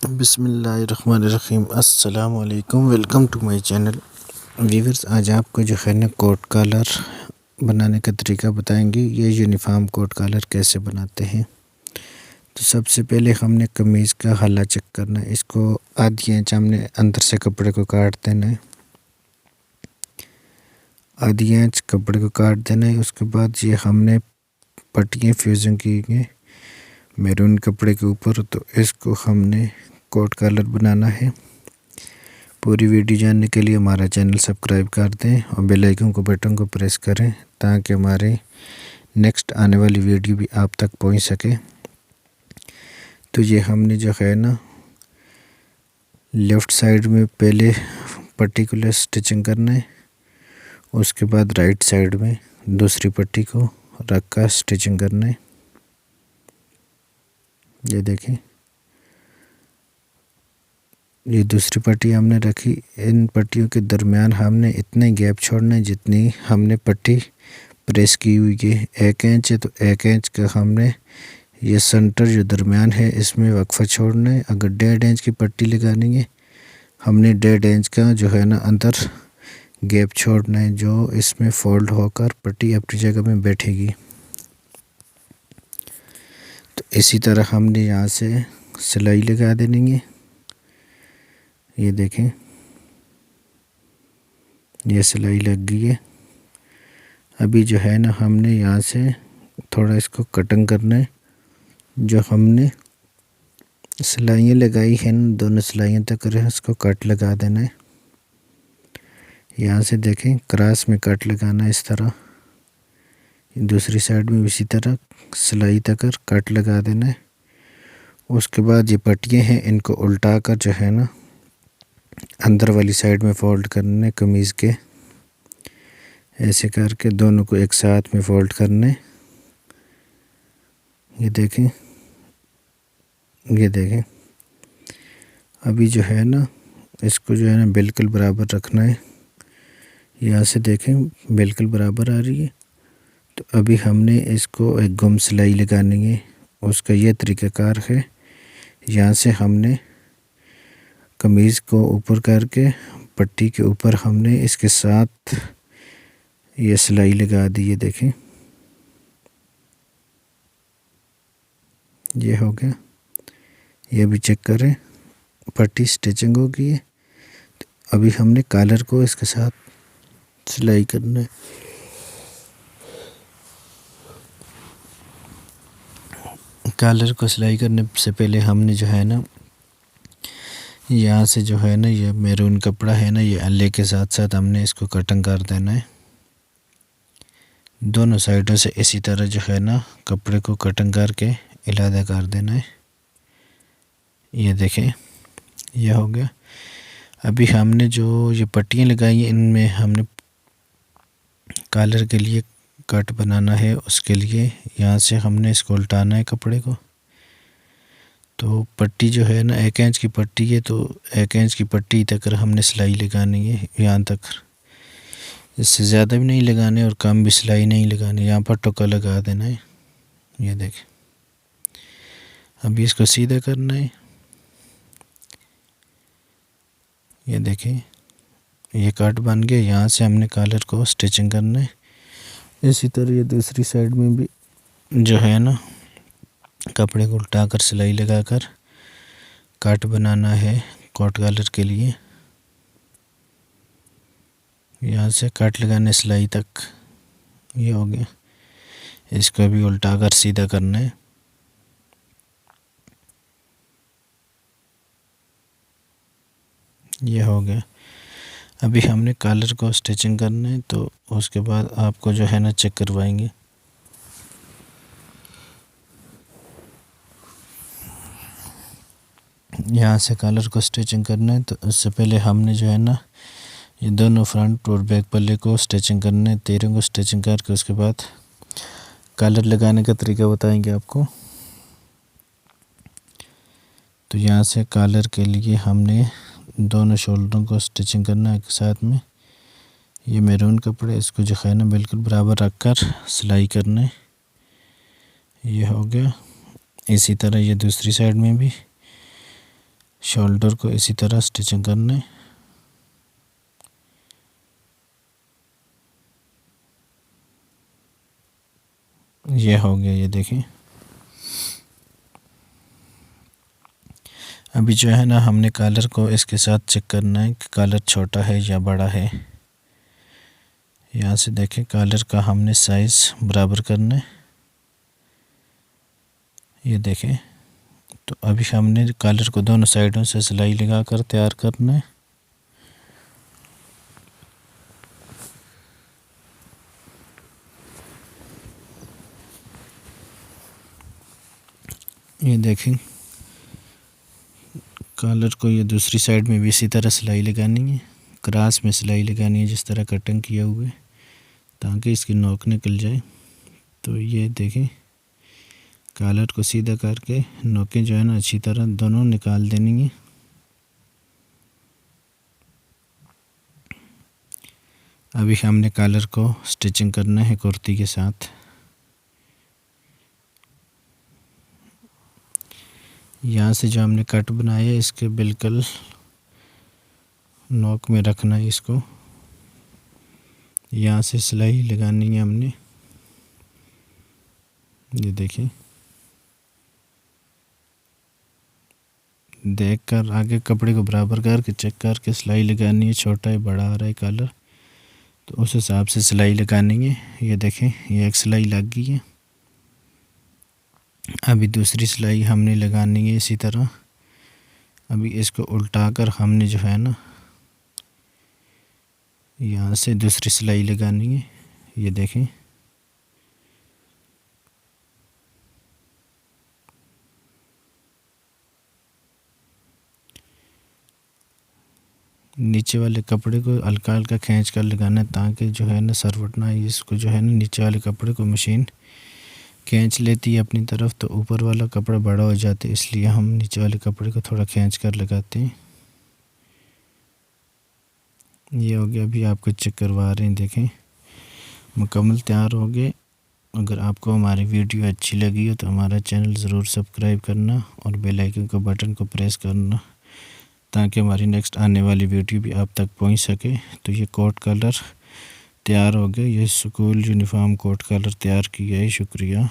बिस्मिल्लाहिर्रहमानिर्रहीम। अस्सलाम वालेकुम। Welcome to my channel. Viewers, आज आपको जो है ना कोट कॉलर बनाने का तरीका बताएंगे। ये यूनिफॉर्म कोट कॉलर कैसे बनाते हैं। तो सबसे पहले हमने कमीज़ का हल्ला चेक करना है। इसको आधी इंच हमने अंदर से कपड़े को काट देना है। आधी इंच कपड़े को काट देना है। उसके बाद ये हमने पट्टियाँ फ्यूज़न की हैं मैरून कपड़े के ऊपर, तो इसको हमने कोट कॉलर बनाना है। पूरी वीडियो जानने के लिए हमारा चैनल सब्सक्राइब कर दें और बेल आइकन को बटन को प्रेस करें ताकि हमारे नेक्स्ट आने वाली वीडियो भी आप तक पहुंच सके। तो ये हमने जो है ना लेफ़्ट साइड में पहले पर्टिकुलर स्टिचिंग करना है। उसके बाद राइट साइड में दूसरी पट्टी को रख कर स्टिचिंग करना है। ये देखें, ये दूसरी पट्टी हमने रखी। इन पट्टियों के दरमियान हमने इतने गैप छोड़ना है जितनी हमने पट्टी प्रेस की हुई है। 1 इंच है तो 1 इंच का हमने ये सेंटर जो दरमियान है इसमें वक्फा छोड़ना है। अगर 1.5 इंच की पट्टी लगानी है हमने 1.5 इंच का जो है ना अंदर गैप छोड़ना है, जो इसमें फोल्ड होकर पट्टी अपनी जगह में बैठेगी। तो इसी तरह हमने यहाँ से सिलाई लगा देनी है। ये देखें, ये सिलाई लग गई है। अभी जो है ना हमने यहाँ से थोड़ा इसको कटिंग करना है। जो हमने सिलाइयाँ लगाई हैं दोनों सिलाइयों तक इसको कट लगा देना है। यहाँ से देखें क्रॉस में कट लगाना है इस तरह। दूसरी साइड में इसी तरह सिलाई तक कट लगा देना है। उसके बाद ये पट्टियाँ हैं इनको उल्टा कर जो है ना अंदर वाली साइड में फ़ोल्ड करने कमीज़ के, ऐसे करके दोनों को एक साथ में फ़ोल्ड करने। ये देखें, ये देखें। अभी जो है ना इसको जो है ना बिल्कुल बराबर रखना है। यहाँ से देखें बिल्कुल बराबर आ रही है। तो अभी हमने इसको एक गुम सिलाई लगानी है। उसका ये तरीक़ाकार है, यहाँ से हमने कमीज़ को ऊपर करके पट्टी के ऊपर हमने इसके साथ ये सिलाई लगा दी। ये देखें, ये हो गया। ये भी चेक करें, पट्टी स्टिचिंग हो गई है। तो अभी हमने कॉलर को इसके साथ सिलाई करना है। कॉलर को सिलाई करने से पहले हमने जो है ना यहाँ से जो है ना ये मैरून कपड़ा है ना, ये अल्ले के साथ साथ हमने इसको कटिंग कर देना है। दोनों साइडों से इसी तरह जो है ना कपड़े को कटिंग करके इलादा कर देना है। ये देखें, यह हो गया। अभी हमने जो ये पट्टियाँ लगाई हैं इनमें हमने कॉलर के लिए कट बनाना है। उसके लिए यहाँ से हमने इसको उल्टाना है कपड़े को। तो पट्टी जो है ना 1 इंच की पट्टी है, तो 1 इंच की पट्टी तक हमने सिलाई लगानी है यहाँ तक। इससे ज़्यादा भी नहीं लगाने और कम भी सिलाई नहीं लगानी। यहाँ पर टोका लगा देना है। ये देखें, अभी इसको सीधा करना है। ये देखें, ये कट बन गया। यहाँ से हमने कॉलर को स्टिचिंग करना है। इसी तरह ये दूसरी साइड में भी जो है ना कपड़े को उल्टा कर सिलाई लगाकर कट बनाना है कोट कॉलर के लिए। यहाँ से कट लगाने सिलाई तक ये हो गया। इसको भी उल्टा कर सीधा करना है। ये हो गया। अभी हमने कॉलर को स्टिचिंग करना है, तो उसके बाद आपको जो है ना चेक करवाएंगे। यहाँ से कॉलर को स्टिचिंग करना है, तो उससे पहले हमने जो है ना ये दोनों फ्रंट और बैक पल्ले को स्टिचिंग करना है। 13 को स्टिचिंग करके उसके बाद कॉलर लगाने का तरीका बताएंगे आपको। तो यहाँ से कॉलर के लिए हमने दोनों शोल्डरों को स्टिचिंग करना है एक साथ में। ये मैरून कपड़े इसको जो है ना बिल्कुल बराबर रख कर सिलाई करना है। ये हो गया। इसी तरह ये दूसरी साइड में भी शोल्डर को इसी तरह स्टिचिंग करना है। ये हो गया, ये देखें। अभी जो है ना हमने कॉलर को इसके साथ चेक करना है कि कॉलर छोटा है या बड़ा है। यहाँ से देखें कॉलर का हमने साइज़ बराबर करना है। ये देखें, तो अभी हमने कॉलर को दोनों साइडों से सिलाई लगा कर तैयार करना है। ये देखें कॉलर को ये दूसरी साइड में भी इसी तरह सिलाई लगानी है, क्रॉस में सिलाई लगानी है जिस तरह कटिंग किया हुआ है, ताकि इसकी नोक निकल जाए। तो ये देखें कॉलर को सीधा करके नोकें जो है ना अच्छी तरह दोनों निकाल देनी है। अभी हमने कॉलर को स्टिचिंग करना है कुर्ती के साथ। यहाँ से जो हमने कट बनाया है इसके बिल्कुल नोक में रखना है इसको। यहाँ से सिलाई लगानी है हमने। ये देखिए, देखकर आगे कपड़े को बराबर करके चेक करके सिलाई लगानी है। छोटा है बड़ा आ रहा है कॉलर, तो उस हिसाब से सिलाई लगानी है। ये देखें ये एक सिलाई लग गई है। अभी दूसरी सिलाई हमने लगानी है इसी तरह। अभी इसको उल्टा कर हमने जो है ना यहाँ से दूसरी सिलाई लगानी है। ये देखें नीचे वाले कपड़े को हल्का हल्का खींच कर लगाना है, ताकि जो है ना सरवट ना इसको जो है ना नीचे वाले कपड़े को मशीन खींच लेती है अपनी तरफ, तो ऊपर वाला कपड़ा बड़ा हो जाता है, इसलिए हम नीचे वाले कपड़े को थोड़ा खींच कर लगाते हैं। ये हो गया। अभी आपको चेक करवा रहे हैं, देखें मुकम्मल तैयार हो गए। अगर आपको हमारी वीडियो अच्छी लगी हो तो हमारा चैनल ज़रूर सब्सक्राइब करना और बेल आइकन को बटन को प्रेस करना, ताकि हमारी नेक्स्ट आने वाली वीडियो भी आप तक पहुंच सके। तो ये कोट कलर तैयार हो गया। ये स्कूल यूनिफॉर्म कोट कलर तैयार किया है। शुक्रिया।